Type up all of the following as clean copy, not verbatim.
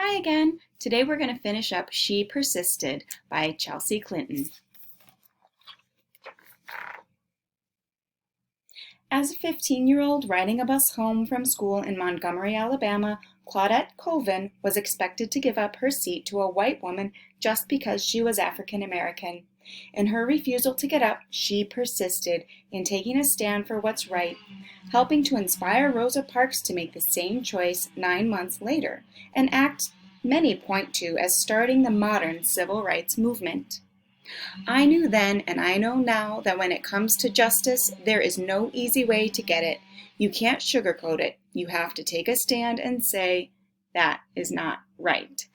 Hi again. Today we're going to finish up She Persisted by Chelsea Clinton. As a 15-year-old riding a bus home from school in Montgomery, Alabama, Claudette Colvin was expected to give up her seat to a white woman just because she was African American. In her refusal to get up, she persisted in taking a stand for what's right, helping to inspire Rosa Parks to make the same choice 9 months later, an act many point to as starting the modern civil rights movement. I knew then and I know now that when it comes to justice, there is no easy way to get it. You can't sugarcoat it. You have to take a stand and say, that is not right.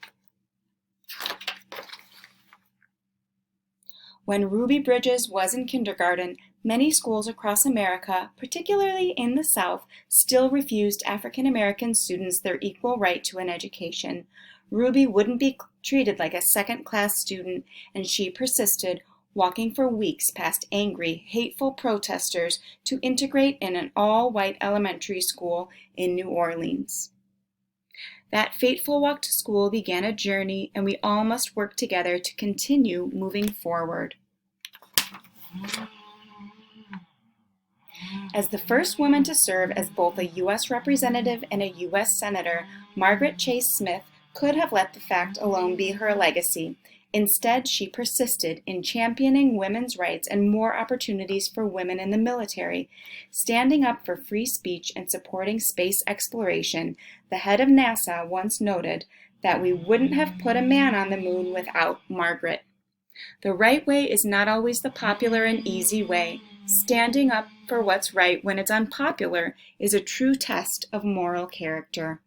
When Ruby Bridges was in kindergarten, many schools across America, particularly in the South, still refused African American students their equal right to an education. Ruby wouldn't be treated like a second-class student, and she persisted, walking for weeks past angry, hateful protesters to integrate in an all-white elementary school in New Orleans. That fateful walk to school began a journey, and we all must work together to continue moving forward. As the first woman to serve as both a U.S. representative and a U.S. senator, Margaret Chase Smith could have let the fact alone be her legacy. Instead, she persisted in championing women's rights and more opportunities for women in the military, standing up for free speech and supporting space exploration. The head of NASA once noted that we wouldn't have put a man on the moon without Margaret. The right way is not always the popular and easy way. Standing up for what's right when it's unpopular is a true test of moral character.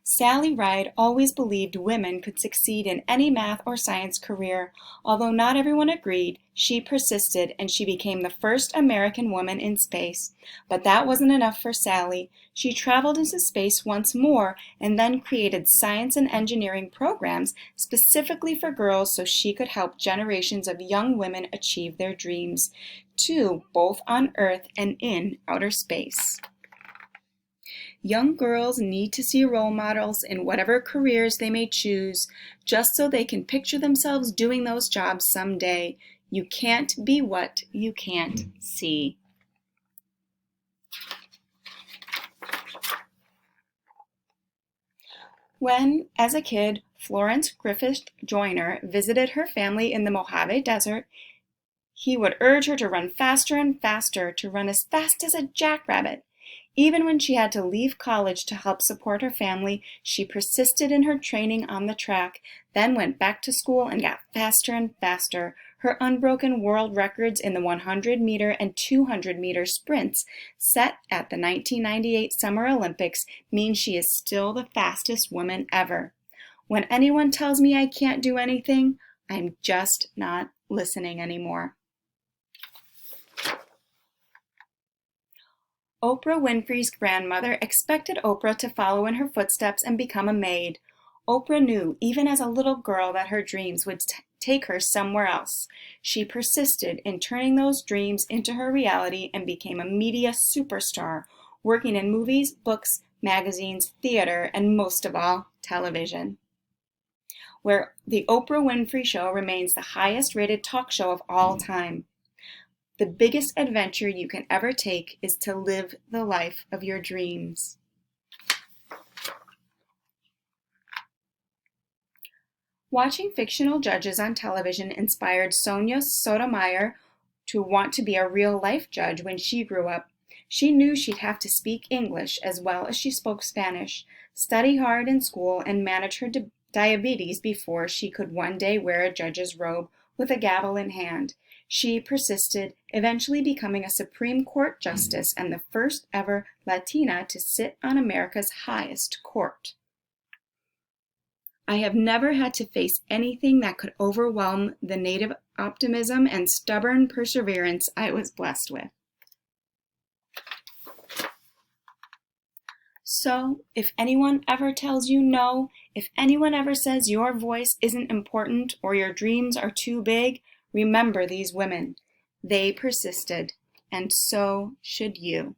Sally Ride always believed women could succeed in any math or science career. Although not everyone agreed, she persisted and she became the first American woman in space. But that wasn't enough for Sally. She traveled into space once more and then created science and engineering programs specifically for girls so she could help generations of young women achieve their dreams, too, both on Earth and in outer space. Young girls need to see role models in whatever careers they may choose, just so they can picture themselves doing those jobs someday. You can't be what you can't see. When, as a kid, Florence Joyner visited her family in the Mojave Desert, he would urge her to run faster and faster, to run as fast as a jackrabbit. Even when she had to leave college to help support her family, she persisted in her training on the track, then went back to school and got faster and faster. Her unbroken world records in the 100-meter and 200-meter sprints set at the 1998 Summer Olympics mean she is still the fastest woman ever. When anyone tells me I can't do anything, I'm just not listening anymore. Oprah Winfrey's grandmother expected Oprah to follow in her footsteps and become a maid. Oprah knew, even as a little girl, that her dreams would take her somewhere else. She persisted in turning those dreams into her reality and became a media superstar, working in movies, books, magazines, theater, and most of all, television, where The Oprah Winfrey Show remains the highest-rated talk show of all time. The biggest adventure you can ever take is to live the life of your dreams. Watching fictional judges on television inspired Sonia Sotomayor to want to be a real-life judge when she grew up. She knew she'd have to speak English as well as she spoke Spanish, study hard in school, and manage her diabetes before she could one day wear a judge's robe with a gavel in hand. She persisted, eventually becoming a Supreme Court justice and the first ever Latina to sit on America's highest court. I have never had to face anything that could overwhelm the native optimism and stubborn perseverance I was blessed with. So, if anyone ever tells you no, if anyone ever says your voice isn't important or your dreams are too big, remember these women. They persisted, and so should you.